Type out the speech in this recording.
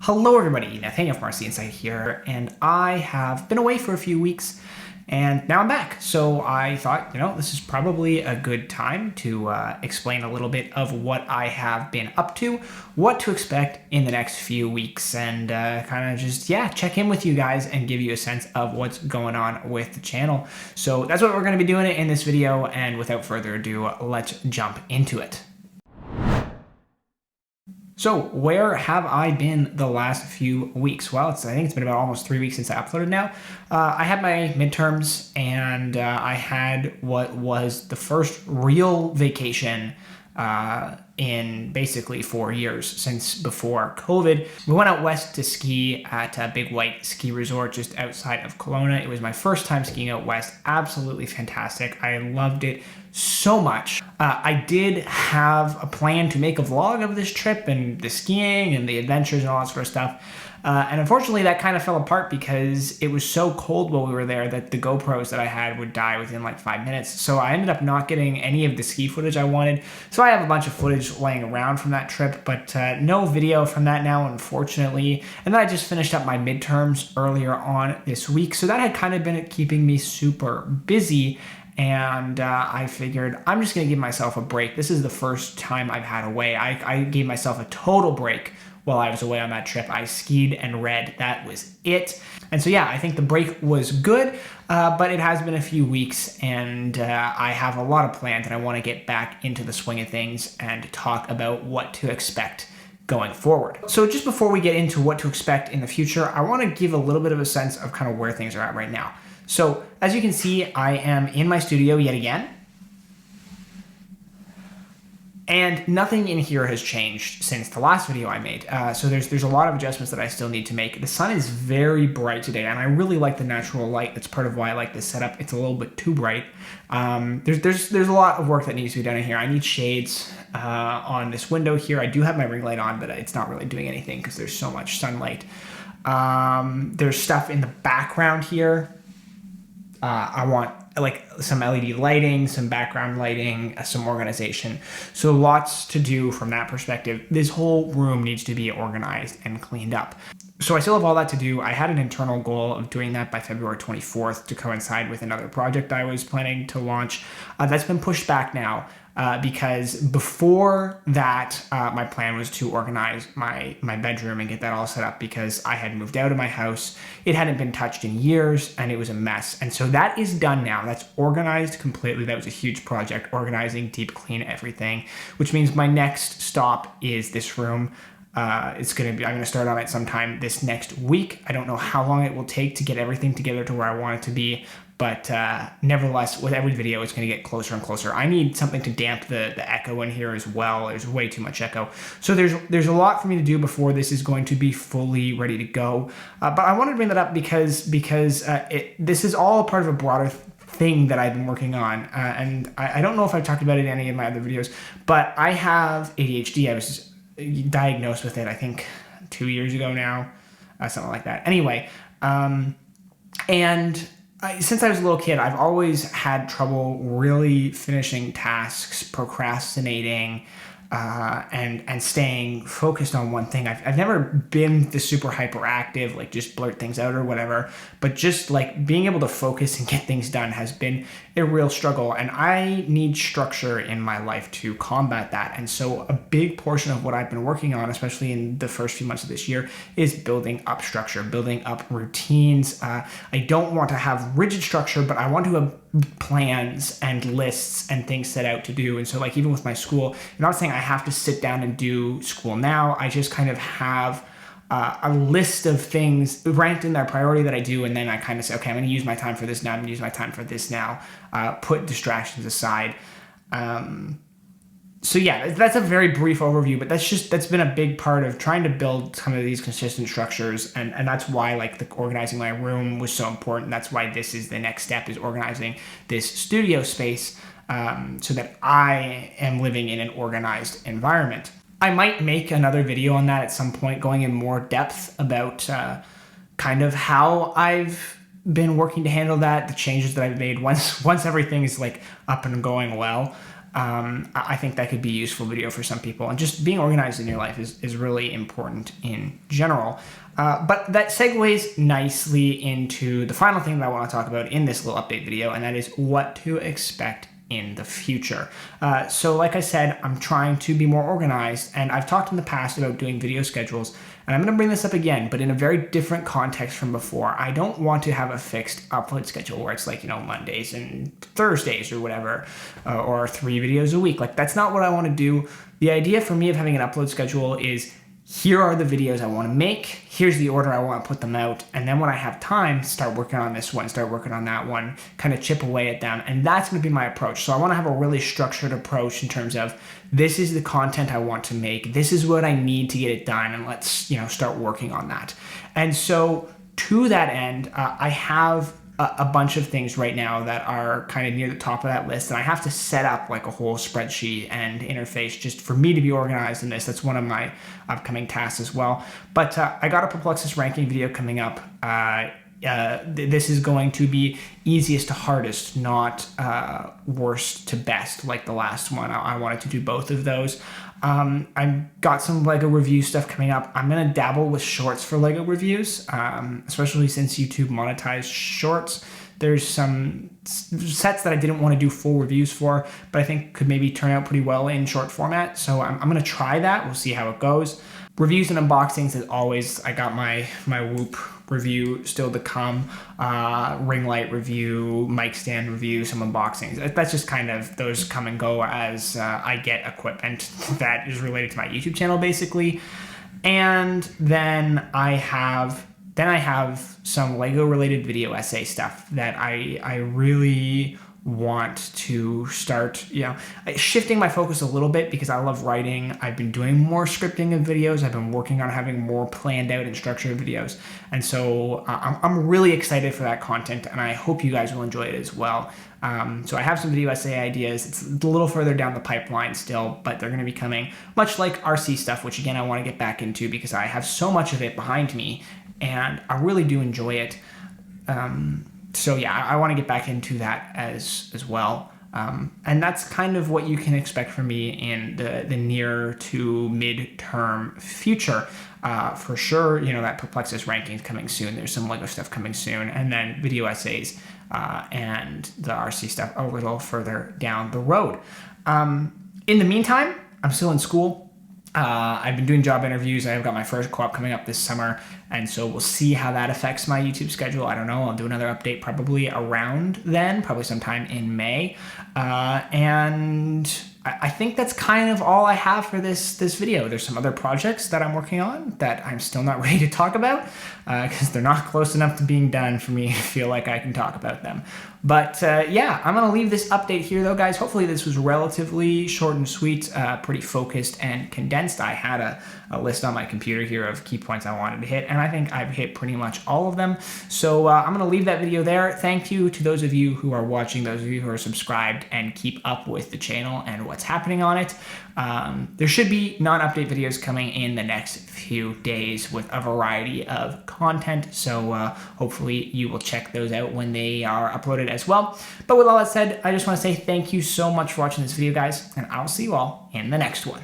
Hello everybody, Nathaniel from RCInsight here, and I have been away for a few weeks, and now I'm back. So I thought, this is probably a good time to explain a little bit of what I have been up to, what to expect in the next few weeks, and kind of just, check in with you guys and give you a sense of what's going on with the channel. So that's what we're going to be doing in this video, and without further ado, let's jump into it. So where have I been the last few weeks? Well, I think it's been about almost 3 weeks since I uploaded now. I had my midterms and I had what was the first real vacation in basically 4 years since before COVID. We went out west to ski at a Big White ski resort just outside of Kelowna. It was my first time skiing out west. Absolutely fantastic. I loved it so much. I did have a plan to make a vlog of this trip and the skiing and the adventures and all that sort of stuff. And unfortunately that kind of fell apart because it was so cold while we were there that the GoPros that I had would die within like 5 minutes. So I ended up not getting any of the ski footage I wanted. So I have a bunch of footage laying around from that trip, but no video from that now, unfortunately. And then I just finished up my midterms earlier on this week. So that had kind of been keeping me super busy. And I figured I'm just going to give myself a break. This is the first time I've had away. I gave myself a total break while I was away on that trip. I skied and read. That was it. And so, I think the break was good, but it has been a few weeks and I have a lot of plans and I want to get back into the swing of things and talk about what to expect going forward. So just before we get into what to expect in the future, I want to give a little bit of a sense of kind of where things are at right now. So as you can see, I am in my studio yet again. And nothing in here has changed since the last video I made. So there's a lot of adjustments that I still need to make. The sun is very bright today, and I really like the natural light. That's part of why I like this setup. It's a little bit too bright. There's a lot of work that needs to be done in here. I need shades on this window here. I do have my ring light on, but it's not really doing anything because there's so much sunlight. There's stuff in the background here. I want like some LED lighting, some background lighting, some organization. So lots to do from that perspective. This whole room needs to be organized and cleaned up. So I still have all that to do. I had an internal goal of doing that by February 24th to coincide with another project I was planning to launch. That's been pushed back now because before that, my plan was to organize my bedroom and get that all set up because I had moved out of my house. It hadn't been touched in years and it was a mess. And so that is done now. That's organized completely. That was a huge project, organizing, deep clean everything, which means my next stop is this room. I'm going to start on it sometime this next week. I don't know how long it will take to get everything together to where I want it to be, but nevertheless, with every video, it's going to get closer and closer. I need something to damp the echo in here as well. There's way too much echo. So there's a lot for me to do before this is going to be fully ready to go. But I wanted to bring that up because this is all part of a broader thing that I've been working on. And I don't know if I've talked about it in any of my other videos, but I have ADHD. I was diagnosed with it, I think 2 years ago now, something like that. Anyway, since I was a little kid, I've always had trouble really finishing tasks, procrastinating, and staying focused on one thing. I've never been the super hyperactive, like just blurt things out or whatever, but just like being able to focus and get things done has been a real struggle. And I need structure in my life to combat that. And so a big portion of what I've been working on, especially in the first few months of this year, is building up structure, building up routines. I don't want to have rigid structure, but I want to have plans and lists and things set out to do. And so like even with my school, I'm not saying I have to sit down and do school now. I just kind of have a list of things ranked in their priority that I do, and then I kind of say, okay, I'm going to use my time for this now, I'm going to use my time for this now, put distractions aside. So that's a very brief overview, but that's been a big part of trying to build some of these consistent structures, and that's why like the organizing my room was so important. That's why this is the next step, is organizing this studio space so that I am living in an organized environment. I might make another video on that at some point, going in more depth about kind of how I've been working to handle that, the changes that I've made once everything is like up and going well. I think that could be a useful video for some people. And just being organized in your life is really important in general. But that segues nicely into the final thing that I want to talk about in this little update video, and that is what to expect in the future. So like I said, I'm trying to be more organized, and I've talked in the past about doing video schedules, and I'm going to bring this up again, but in a very different context from before. I don't want to have a fixed upload schedule where it's like, Mondays and Thursdays or whatever, or 3 videos a week. Like, that's not what I want to do. The idea for me of having an upload schedule is, here are the videos I want to make, here's the order I want to put them out, and then when I have time, start working on this one, start working on that one, kind of chip away at them, and that's going to be my approach. So I want to have a really structured approach in terms of, this is the content I want to make, this is what I need to get it done, and let's, start working on that. And so to that end, I have a bunch of things right now that are kind of near the top of that list, and I have to set up like a whole spreadsheet and interface just for me to be organized in this. That's one of my upcoming tasks as well. But I got a Perplexus ranking video coming up. This is going to be easiest to hardest, not worst to best like the last one. I wanted to do both of those. I've got some LEGO review stuff coming up. I'm going to dabble with shorts for LEGO reviews, especially since YouTube monetized shorts. There's some sets that I didn't want to do full reviews for, but I think could maybe turn out pretty well in short format. So I'm going to try that. We'll see how it goes. Reviews and unboxings, as always. I got my Whoop review still to come, ring light review, mic stand review, some unboxings. That's just kind of, those come and go as I get equipment that is related to my YouTube channel, basically. And then I have some LEGO related video essay stuff that I really want to start, shifting my focus a little bit, because I love writing. I've been doing more scripting of videos. I've been working on having more planned out and structured videos. And so I'm really excited for that content, and I hope you guys will enjoy it as well. So I have some video essay ideas. It's a little further down the pipeline still, but they're going to be coming, much like RC stuff, which again, I want to get back into because I have so much of it behind me and I really do enjoy it. So yeah, I want to get back into that as well. And that's kind of what you can expect from me in the near to mid-term future. For sure, that Perplexus ranking is coming soon. There's some LEGO stuff coming soon, and then video essays and the RC stuff a little further down the road. In the meantime, I'm still in school. I've been doing job interviews. I've got my first co-op coming up this summer, and so we'll see how that affects my YouTube schedule. I don't know. I'll do another update probably around then, probably sometime in May. And I think that's kind of all I have for this video. There's some other projects that I'm working on that I'm still not ready to talk about because they're not close enough to being done for me to feel like I can talk about them. But yeah, I'm going to leave this update here though, guys. Hopefully this was relatively short and sweet, pretty focused and condensed. I had a list on my computer here of key points I wanted to hit, and I think I've hit pretty much all of them. So I'm going to leave that video there. Thank you to those of you who are watching, those of you who are subscribed and keep up with the channel and what's happening on it. There should be non-update videos coming in the next few days with a variety of content, so hopefully you will check those out when they are uploaded as well. But with all that said, I just want to say thank you so much for watching this video, guys, and I'll see you all in the next one.